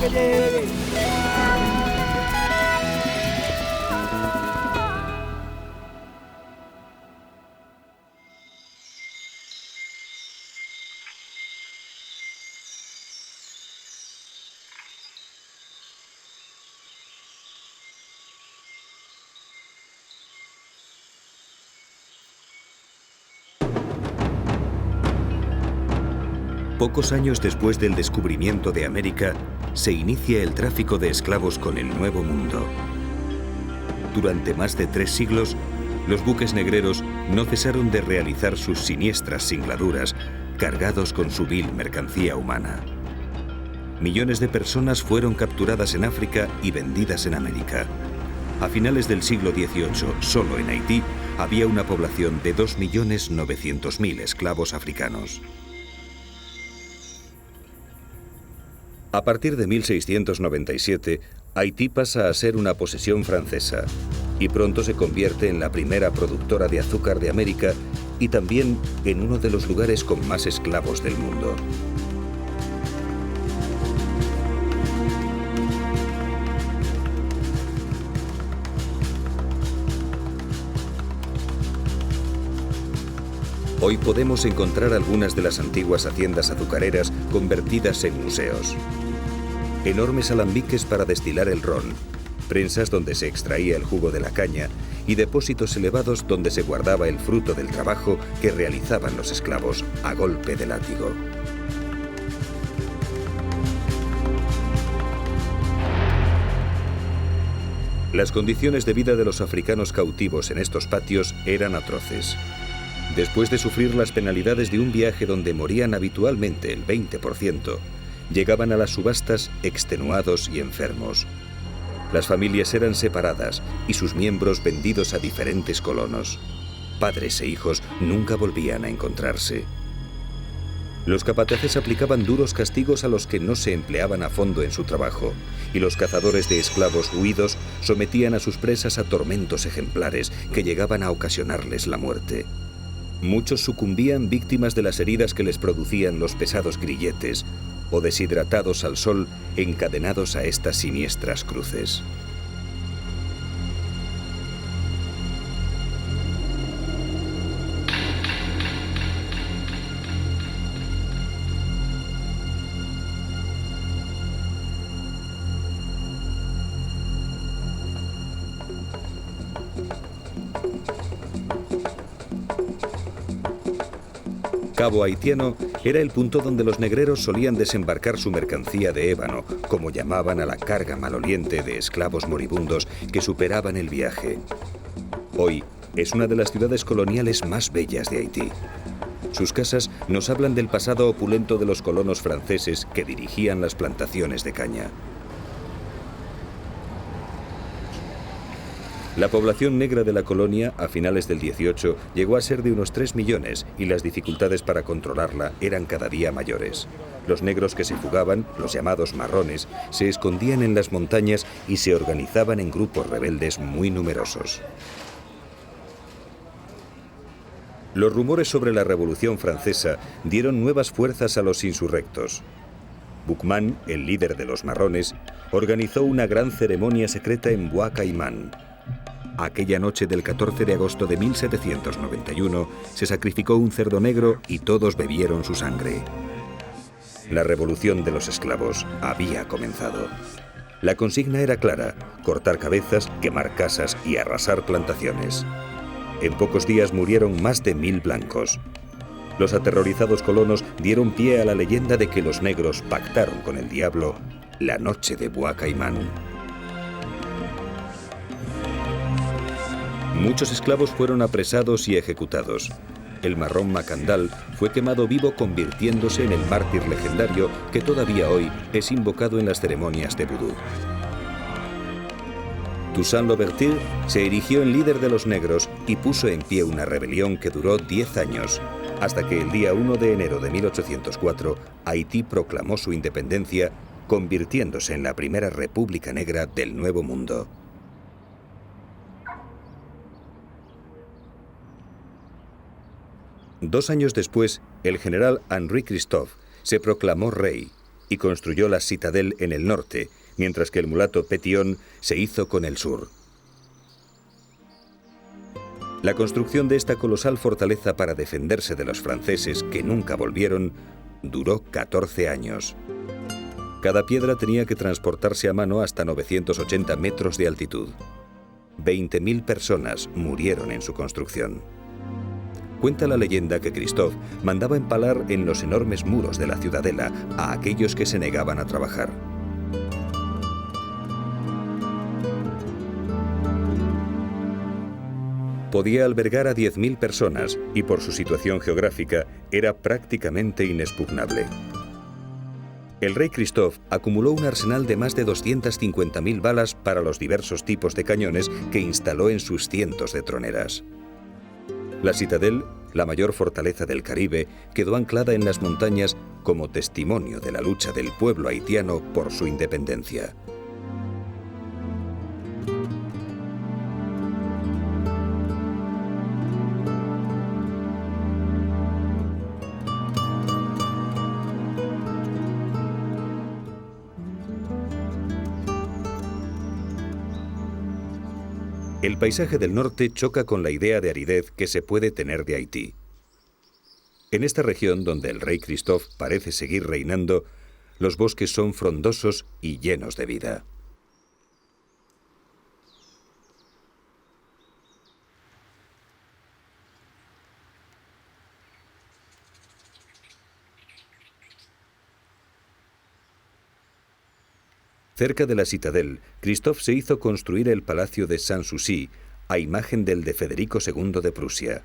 que llegue. Pocos años después del descubrimiento de América, se inicia el tráfico de esclavos con el Nuevo Mundo. Durante más de 3 siglos, los buques negreros no cesaron de realizar sus siniestras singladuras, cargados con su vil mercancía humana. Millones de personas fueron capturadas en África y vendidas en América. A finales del siglo XVIII, solo en Haití, había una población de 2.900.000 esclavos africanos. A partir de 1697, Haití pasa a ser una posesión francesa y pronto se convierte en la primera productora de azúcar de América y también en uno de los lugares con más esclavos del mundo. Hoy podemos encontrar algunas de las antiguas haciendas azucareras convertidas en museos. Enormes alambiques para destilar el ron, prensas donde se extraía el jugo de la caña y depósitos elevados donde se guardaba el fruto del trabajo que realizaban los esclavos a golpe de látigo. Las condiciones de vida de los africanos cautivos en estos patios eran atroces. Después de sufrir las penalidades de un viaje donde morían habitualmente el 20%, llegaban a las subastas extenuados y enfermos. Las familias eran separadas y sus miembros vendidos a diferentes colonos. Padres e hijos nunca volvían a encontrarse. Los capataces aplicaban duros castigos a los que no se empleaban a fondo en su trabajo, y los cazadores de esclavos huidos sometían a sus presas a tormentos ejemplares que llegaban a ocasionarles la muerte. Muchos sucumbían víctimas de las heridas que les producían los pesados grilletes, o deshidratados al sol, encadenados a estas siniestras cruces. Cabo Haitiano era el punto donde los negreros solían desembarcar su mercancía de ébano, como llamaban a la carga maloliente de esclavos moribundos que superaban el viaje. Hoy es una de las ciudades coloniales más bellas de Haití. Sus casas nos hablan del pasado opulento de los colonos franceses que dirigían las plantaciones de caña. La población negra de la colonia, a finales del 18, llegó a ser de unos 3 millones y las dificultades para controlarla eran cada día mayores. Los negros que se fugaban, los llamados marrones, se escondían en las montañas y se organizaban en grupos rebeldes muy numerosos. Los rumores sobre la Revolución Francesa dieron nuevas fuerzas a los insurrectos. Boukman, el líder de los marrones, organizó una gran ceremonia secreta en Bois Caïman. Aquella noche del 14 de agosto de 1791 se sacrificó un cerdo negro y todos bebieron su sangre. La revolución de los esclavos había comenzado. La consigna era clara: cortar cabezas, quemar casas y arrasar plantaciones. En pocos días murieron más de 1000 blancos. Los aterrorizados colonos dieron pie a la leyenda de que los negros pactaron con el diablo la noche de Bois Caïman. Muchos esclavos fueron apresados y ejecutados. El marrón Macandal fue quemado vivo, convirtiéndose en el mártir legendario que todavía hoy es invocado en las ceremonias de vudú. Toussaint Louverture se erigió en líder de los negros y puso en pie una rebelión que duró 10 años, hasta que el día 1 de enero de 1804 Haití proclamó su independencia, convirtiéndose en la primera república negra del Nuevo Mundo. Dos años después, el general Henri Christophe se proclamó rey y construyó la Citadel en el norte, mientras que el mulato Pétion se hizo con el sur. La construcción de esta colosal fortaleza para defenderse de los franceses, que nunca volvieron, duró 14 años. Cada piedra tenía que transportarse a mano hasta 980 metros de altitud. 20.000 personas murieron en su construcción. Cuenta la leyenda que Christophe mandaba empalar en los enormes muros de la ciudadela a aquellos que se negaban a trabajar. Podía albergar a 10.000 personas y por su situación geográfica era prácticamente inexpugnable. El rey Christophe acumuló un arsenal de más de 250.000 balas para los diversos tipos de cañones que instaló en sus cientos de troneras. La Citadel, la mayor fortaleza del Caribe, quedó anclada en las montañas como testimonio de la lucha del pueblo haitiano por su independencia. El paisaje del norte choca con la idea de aridez que se puede tener de Haití. En esta región, donde el rey Christophe parece seguir reinando, los bosques son frondosos y llenos de vida. Cerca de la Citadel, Christophe se hizo construir el Palacio de Sanssouci, a imagen del de Federico II de Prusia.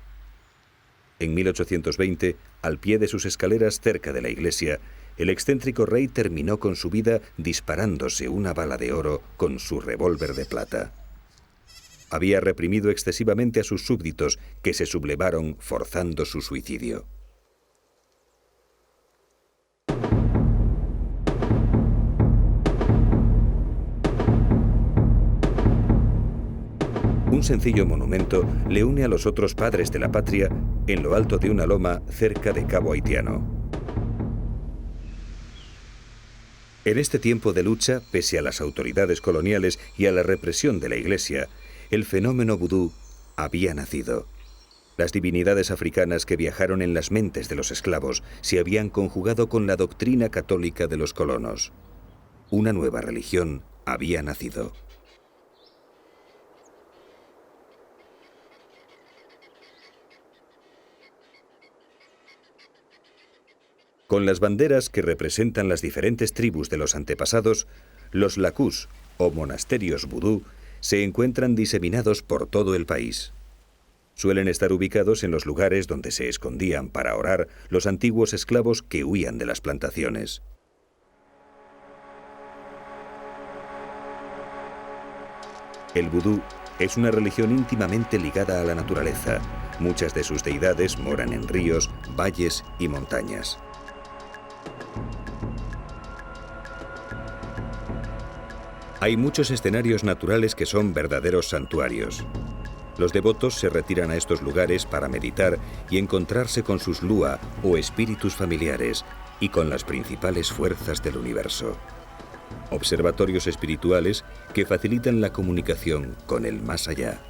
En 1820, al pie de sus escaleras cerca de la iglesia, el excéntrico rey terminó con su vida disparándose una bala de oro con su revólver de plata. Había reprimido excesivamente a sus súbditos, que se sublevaron forzando su suicidio. Un sencillo monumento le une a los otros padres de la patria en lo alto de una loma cerca de Cabo Haitiano. En este tiempo de lucha, pese a las autoridades coloniales y a la represión de la Iglesia, el fenómeno vudú había nacido. Las divinidades africanas que viajaron en las mentes de los esclavos se habían conjugado con la doctrina católica de los colonos. Una nueva religión había nacido. Con las banderas que representan las diferentes tribus de los antepasados, los lacus, o monasterios vudú, se encuentran diseminados por todo el país. Suelen estar ubicados en los lugares donde se escondían para orar los antiguos esclavos que huían de las plantaciones. El vudú es una religión íntimamente ligada a la naturaleza. Muchas de sus deidades moran en ríos, valles y montañas. Hay muchos escenarios naturales que son verdaderos santuarios. Los devotos se retiran a estos lugares para meditar y encontrarse con sus lua o espíritus familiares y con las principales fuerzas del universo. Observatorios espirituales que facilitan la comunicación con el más allá.